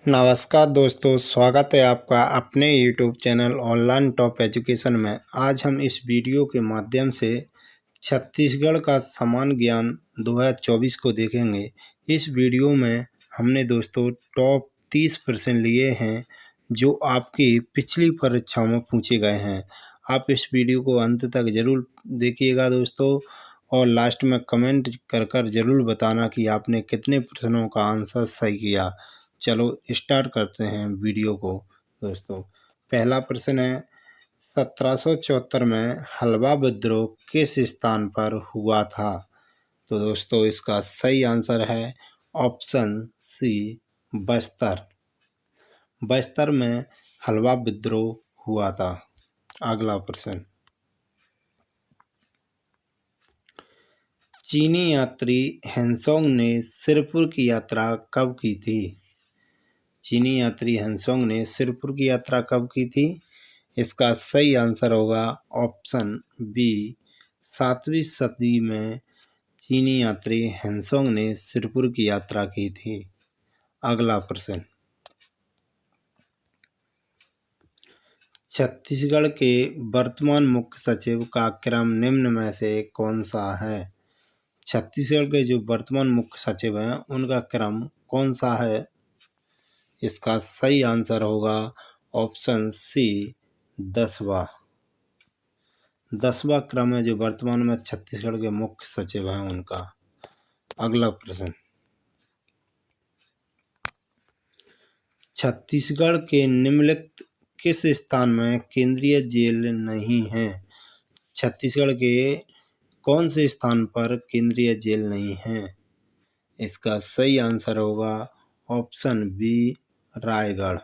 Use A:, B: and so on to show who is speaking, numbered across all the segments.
A: नमस्कार दोस्तों, स्वागत है आपका अपने YouTube channel online top education में। आज हम इस वीडियो के माध्यम से छत्तीसगढ़ का समान ज्ञान 2024 को देखेंगे। इस वीडियो में हमने दोस्तों टॉप 30 प्रश्न लिए हैं जो आपकी पिछली परीक्षाओं में पूछे गए हैं। आप इस वीडियो को अंत तक ज़रूर देखिएगा दोस्तों, और लास्ट में कमेंट कर ज़रूर बताना कि आपने कितने प्रश्नों का आंसर सही किया। चलो स्टार्ट करते हैं वीडियो को दोस्तों। पहला प्रश्न है, 1774 में हलवा विद्रोह किस स्थान पर हुआ था? तो दोस्तों इसका सही आंसर है ऑप्शन सी, बस्तर। बस्तर में हलवा विद्रोह हुआ था। अगला प्रश्न, चीनी यात्री हेनसोंग ने सिरपुर की यात्रा कब की थी? चीनी यात्री हेनसोंग ने सिरपुर की यात्रा कब की थी? इसका सही आंसर होगा ऑप्शन बी, 7वीं सदी में चीनी यात्री हेनसोंग ने सिरपुर की यात्रा की थी। अगला प्रश्न, छत्तीसगढ़ के वर्तमान मुख्य सचिव का क्रम निम्न में से कौन सा है? छत्तीसगढ़ के जो वर्तमान मुख्य सचिव हैं उनका क्रम कौन सा है? इसका सही आंसर होगा ऑप्शन सी, 10वां। 10वां क्रम है जो वर्तमान में छत्तीसगढ़ के मुख्य सचिव हैं उनका। अगला प्रश्न, छत्तीसगढ़ के निम्नलिखित किस स्थान में केंद्रीय जेल नहीं है? छत्तीसगढ़ के कौन से स्थान पर केंद्रीय जेल नहीं है? इसका सही आंसर होगा ऑप्शन बी, रायगढ़।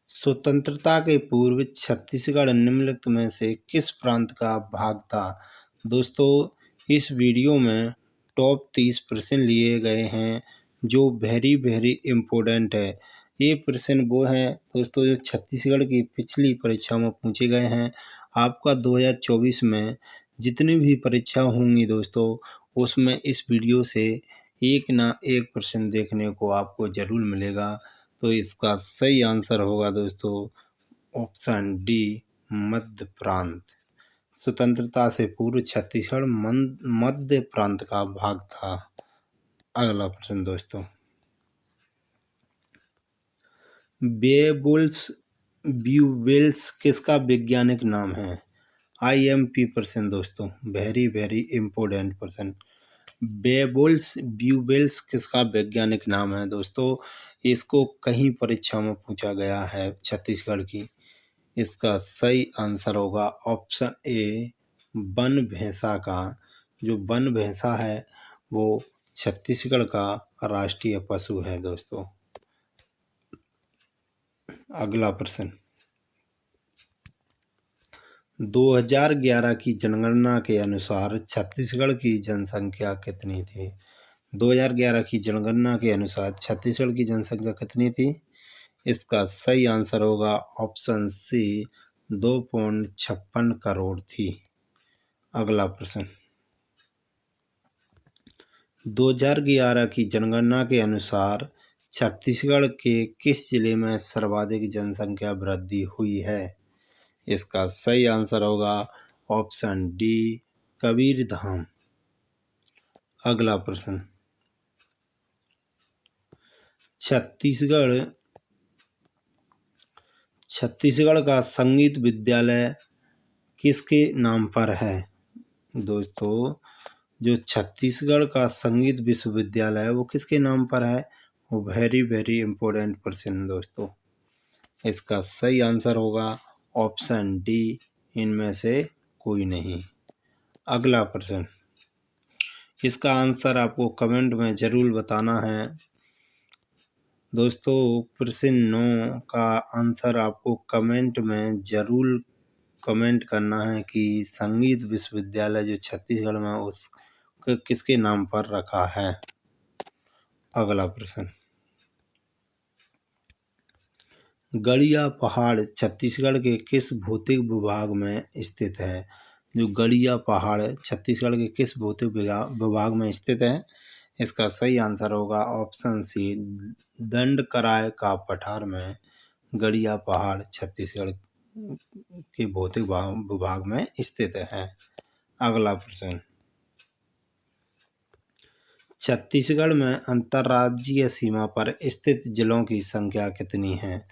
A: स्वतंत्रता के पूर्व छत्तीसगढ़ निम्नलिखित में से किस प्रांत का भाग था? दोस्तों इस वीडियो में टॉप 30 प्रश्न लिए गए हैं जो वेरी इम्पोर्टेंट है। ये प्रश्न वो हैं दोस्तों जो छत्तीसगढ़ की पिछली परीक्षा में पूछे गए हैं। आपका 2024 में जितनी भी परीक्षा होंगी दोस्तों उसमें इस वीडियो से एक ना एक प्रश्न देखने को आपको ज़रूर मिलेगा। तो इसका सही आंसर होगा दोस्तों ऑप्शन डी, मध्य प्रांत। स्वतंत्रता से पूर्व छत्तीसगढ़ मध्य प्रांत का भाग था। अगला प्रश्न दोस्तों, बेबुल्स ब्यूबेल्स किसका वैज्ञानिक नाम है? IMP प्रश्न दोस्तों, वेरी इम्पोर्टेंट प्रश्न। बेबुल्स ब्यूबेल्स किसका वैज्ञानिक नाम है? दोस्तों इसको कहीं परीक्षा में पूछा गया है छत्तीसगढ़ की। इसका सही आंसर होगा ऑप्शन ए, वन भैंसा का। जो वन भैंसा है वो छत्तीसगढ़ का राष्ट्रीय पशु है दोस्तों। अगला प्रश्न, 2011 की जनगणना के अनुसार छत्तीसगढ़ की जनसंख्या कितनी थी? 2011 की जनगणना के अनुसार छत्तीसगढ़ की जनसंख्या कितनी थी? इसका सही आंसर होगा ऑप्शन सी, 2.56 करोड़ थी। अगला प्रश्न, 2011 की जनगणना के अनुसार छत्तीसगढ़ के किस जिले में सर्वाधिक जनसंख्या वृद्धि हुई है? इसका सही आंसर होगा ऑप्शन डी, कबीरधाम। अगला प्रश्न, छत्तीसगढ़ का संगीत विद्यालय किसके नाम पर है? दोस्तों जो छत्तीसगढ़ का संगीत विश्वविद्यालय है वो किसके नाम पर है? वो वेरी इम्पोर्टेंट प्रश्न दोस्तों। इसका सही आंसर होगा ऑप्शन डी, इनमें से कोई नहीं। अगला प्रश्न, इसका आंसर आपको कमेंट में ज़रूर बताना है दोस्तों। प्रश्न 9 का आंसर आपको कमेंट में ज़रूर कमेंट करना है कि संगीत विश्वविद्यालय जो छत्तीसगढ़ में उस किसके नाम पर रखा है। अगला प्रश्न, गड़िया पहाड़ छत्तीसगढ़ के किस भौतिक विभाग में स्थित है? जो गड़िया पहाड़ छत्तीसगढ़ के किस भौतिक विभाग में स्थित है? इसका सही आंसर होगा ऑप्शन सी, दंडकराय का पठार में गड़िया पहाड़ छत्तीसगढ़ के भौतिक विभाग में स्थित है। अगला प्रश्न, छत्तीसगढ़ में अंतर्राज्यीय सीमा पर स्थित जिलों की संख्या कितनी है?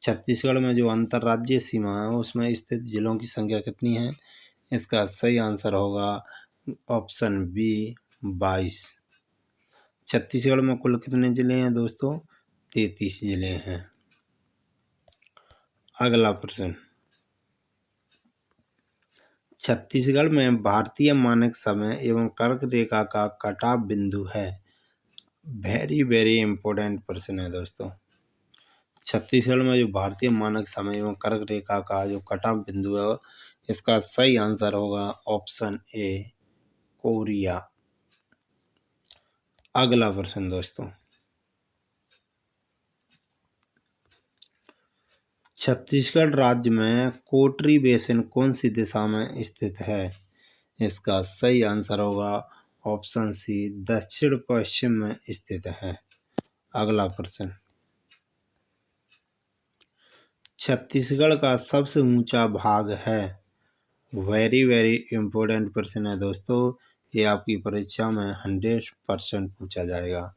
A: छत्तीसगढ़ में जो अंतर्राज्यीय सीमा है उसमें स्थित जिलों की संख्या कितनी है? इसका सही आंसर होगा ऑप्शन बी, 22। छत्तीसगढ़ में कुल कितने जिले हैं दोस्तों? 33 जिले हैं। अगला प्रश्न, छत्तीसगढ़ में भारतीय मानक समय एवं कर्क रेखा का कटाव बिंदु है। वेरी वेरी इंपॉर्टेंट प्रश्न है दोस्तों। छत्तीसगढ़ में जो भारतीय मानक समय एवं कर्क रेखा का जो कटाव बिंदु है इसका सही आंसर होगा ऑप्शन ए, कोरिया। अगला प्रश्न दोस्तों, छत्तीसगढ़ राज्य में कोटरी बेसिन कौन सी दिशा में स्थित है? इसका सही आंसर होगा ऑप्शन सी, दक्षिण पश्चिम में स्थित है। अगला प्रश्न, छत्तीसगढ़ का सबसे ऊंचा भाग है। वेरी वेरी इंपॉर्टेंट प्रश्न है दोस्तों, ये आपकी परीक्षा में 100% पूछा जाएगा।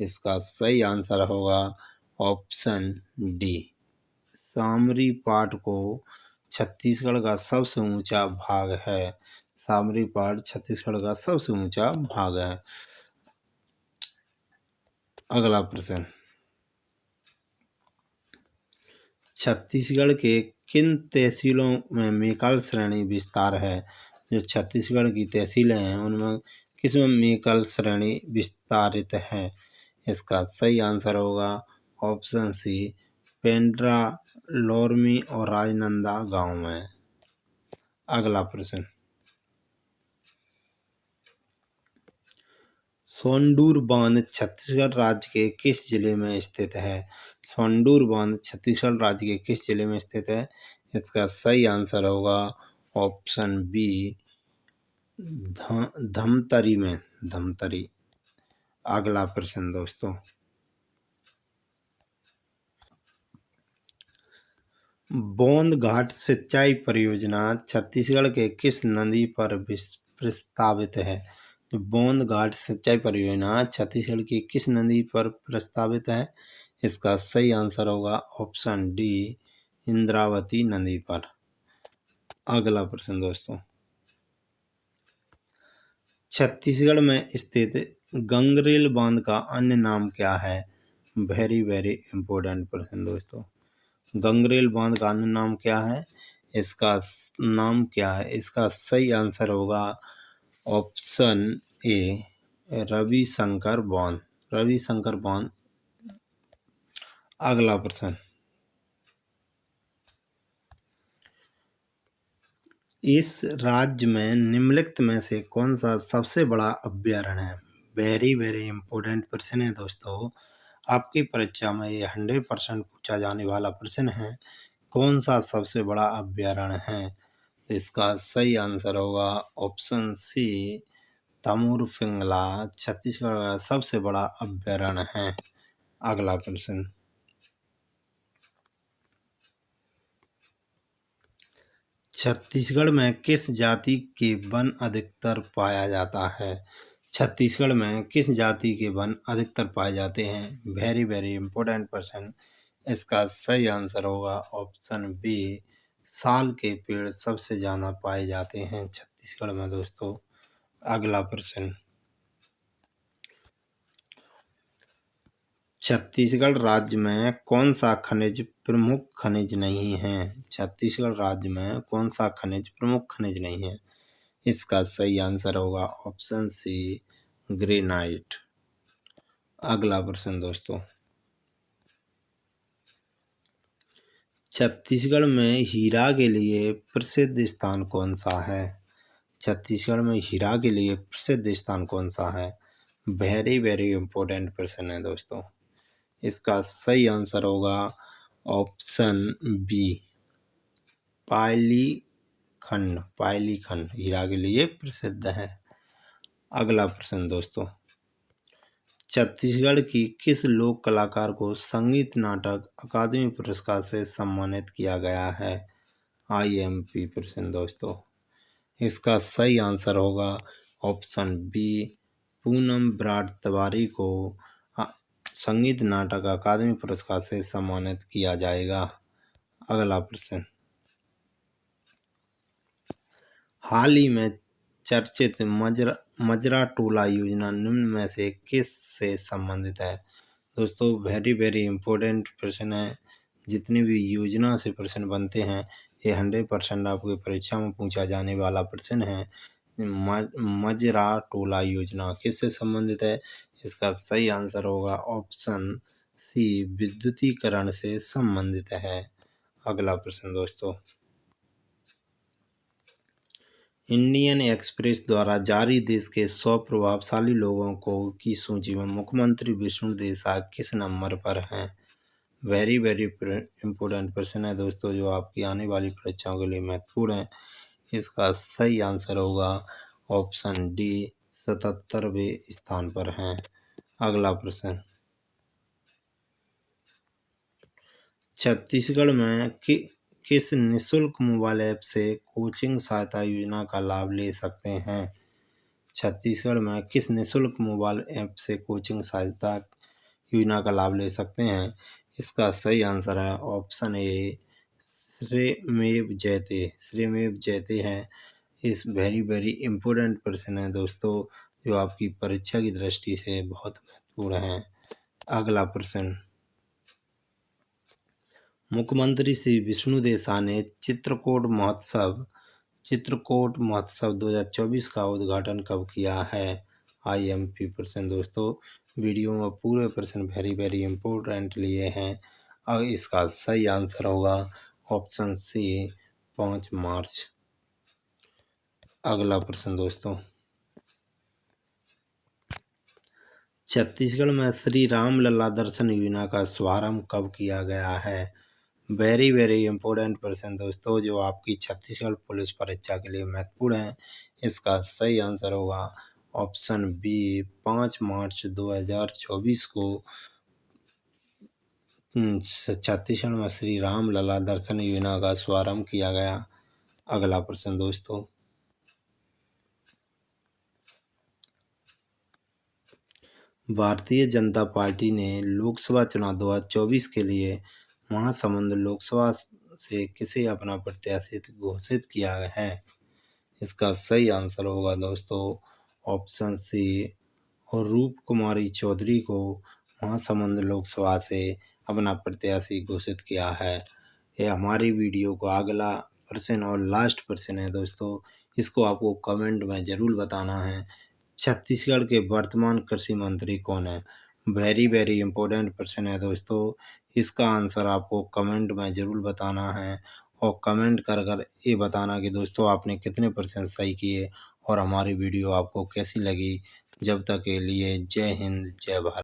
A: इसका सही आंसर होगा ऑप्शन डी, सामरी पाट को छत्तीसगढ़ का सबसे ऊंचा भाग है। सामरी पाट छत्तीसगढ़ का सबसे ऊंचा भाग है। अगला प्रश्न, छत्तीसगढ़ के किन तहसीलों में मेकल श्रेणी विस्तार है? जो छत्तीसगढ़ की तहसीलें हैं उनमें किसमें मेकल श्रेणी विस्तारित है? इसका सही आंसर होगा ऑप्शन सी, पेंड्रा, लोरमी और राजनांदगांव में। अगला प्रश्न, सोंडूर बांध छत्तीसगढ़ राज्य के किस जिले में स्थित है? सोंडूर बांध छत्तीसगढ़ राज्य के किस जिले में स्थित है? इसका सही आंसर होगा ऑप्शन बी, धमतरी में, धमतरी। अगला प्रश्न दोस्तों, बोंद घाट सिंचाई परियोजना छत्तीसगढ़ के किस नदी पर प्रस्तावित है? बोंद घाट सिंचाई परियोजना छत्तीसगढ़ की किस नदी पर प्रस्तावित है? इसका सही आंसर होगा ऑप्शन डी, इंद्रावती नदी पर। अगला प्रश्न दोस्तों, छत्तीसगढ़ में स्थित गंगरेल बांध का अन्य नाम क्या है? वेरी वेरी इंपॉर्टेंट प्रश्न दोस्तों। गंगरेल बांध का अन्य नाम क्या है? इसका नाम क्या है? इसका सही आंसर होगा ऑप्शन ए, रविशंकर बांध, रविशंकर बांध। अगला प्रश्न, इस राज्य में निम्नलिखित में से कौन सा सबसे बड़ा अभ्यारण्य है? वेरी वेरी इंपॉर्टेंट प्रश्न है दोस्तों, आपकी परीक्षा में ये 100% पूछा जाने वाला प्रश्न है। कौन सा सबसे बड़ा अभ्यारण्य है? तो इसका सही आंसर होगा ऑप्शन सी, तमोर फिंगला छत्तीसगढ़ का सबसे बड़ा अभ्यारण्य है। अगला प्रश्न, छत्तीसगढ़ में किस जाति के वन अधिकतर पाया जाता है? छत्तीसगढ़ में किस जाति के वन अधिकतर पाए जाते हैं? Very very important question. इसका सही आंसर होगा ऑप्शन बी, साल के पेड़ सबसे ज़्यादा पाए जाते हैं छत्तीसगढ़ में दोस्तों। अगला प्रश्न, छत्तीसगढ़ राज्य में कौन सा खनिज प्रमुख खनिज नहीं है? छत्तीसगढ़ राज्य में कौन सा खनिज प्रमुख खनिज नहीं है? इसका सही आंसर होगा ऑप्शन सी, ग्रेनाइट। अगला प्रश्न दोस्तों, छत्तीसगढ़ में हीरा के लिए प्रसिद्ध स्थान कौन सा है? छत्तीसगढ़ में हीरा के लिए प्रसिद्ध स्थान कौन सा है? वेरी वेरी इंपॉर्टेंट प्रश्न है दोस्तों। इसका सही आंसर होगा ऑप्शन बी, पायलीखंड, पायलीखंड हीरा के लिए प्रसिद्ध है। अगला प्रश्न दोस्तों, छत्तीसगढ़ की किस लोक कलाकार को संगीत नाटक अकादमी पुरस्कार से सम्मानित किया गया है? IMP प्रश्न दोस्तों। इसका सही आंसर होगा ऑप्शन बी, पूनम ब्राड तिवारी को संगीत नाटक अकादमी पुरस्कार से सम्मानित किया जाएगा। अगला प्रश्न, हाल ही में चर्चित मजरा टोला योजना निम्न में से किस से संबंधित है? दोस्तों वेरी वेरी इम्पोर्टेंट प्रश्न है। जितनी भी योजना से प्रश्न बनते हैं ये 100% आपकी परीक्षा में पूछा जाने वाला प्रश्न है। मजरा टोला योजना किससे संबंधित है? इसका सही आंसर होगा ऑप्शन सी, विद्युतीकरण से संबंधित है। अगला प्रश्न दोस्तों, इंडियन एक्सप्रेस द्वारा जारी देश के 100 प्रभावशाली लोगों की सूची में मुख्यमंत्री विष्णुदेव साय किस नंबर पर हैं? वेरी वेरी इम्पोर्टेंट प्रश्न है दोस्तों, जो आपकी आने वाली परीक्षाओं के लिए महत्वपूर्ण है। इसका सही आंसर होगा ऑप्शन डी, 77वें स्थान पर हैं। अगला प्रश्न, छत्तीसगढ़ में किस निःशुल्क मोबाइल ऐप से कोचिंग सहायता योजना का लाभ ले सकते हैं? छत्तीसगढ़ में किस निःशुल्क मोबाइल ऐप से कोचिंग सहायता योजना का लाभ ले सकते हैं? इसका सही आंसर है ऑप्शन ए, श्रीमेव जयते। श्रीमेव जयते है। इस वेरी वेरी इम्पोर्टेंट प्रश्न है दोस्तों, जो आपकी परीक्षा की दृष्टि से बहुत महत्वपूर्ण है। अगला प्रश्न, मुख्यमंत्री श्री विष्णुदेव साय ने चित्रकोट महोत्सव 2024 का उद्घाटन कब किया है? IMP प्रश्न दोस्तों, वीडियो में पूरे प्रश्न वेरी वेरी इम्पोर्टेंट लिए हैं। अब इसका सही आंसर होगा ऑप्शन सी, 5 मार्च। अगला प्रश्न दोस्तों, छत्तीसगढ़ में श्री राम लला दर्शन योजना का शुभारंभ कब किया गया है? वेरी वेरी इम्पोर्टेंट प्रश्न दोस्तों, जो आपकी छत्तीसगढ़ पुलिस परीक्षा के लिए महत्वपूर्ण है। इसका सही आंसर होगा ऑप्शन बी, 5 मार्च 2024 को छत्तीसगढ़ में श्री राम लला दर्शन योजना का शुभारंभ किया गया। अगला प्रश्न दोस्तों, भारतीय जनता पार्टी ने लोकसभा चुनाव 2024 के लिए महासमुंद लोकसभा से किसे अपना प्रत्याशी घोषित किया है? इसका सही आंसर होगा दोस्तों ऑप्शन सी, और रूप कुमारी चौधरी को महासमुंद लोकसभा से अपना प्रत्याशी घोषित किया है। ये हमारी वीडियो को अगला प्रश्न और लास्ट प्रश्न है दोस्तों, इसको आपको कमेंट में ज़रूर बताना है। छत्तीसगढ़ के वर्तमान कृषि मंत्री कौन है? वेरी वेरी इम्पोर्टेंट प्रश्न है दोस्तों, इसका आंसर आपको कमेंट में ज़रूर बताना है। और कमेंट कर ये बताना कि दोस्तों आपने कितने % सही किए और हमारी वीडियो आपको कैसी लगी। जब तक के लिए जय हिंद, जय भारत।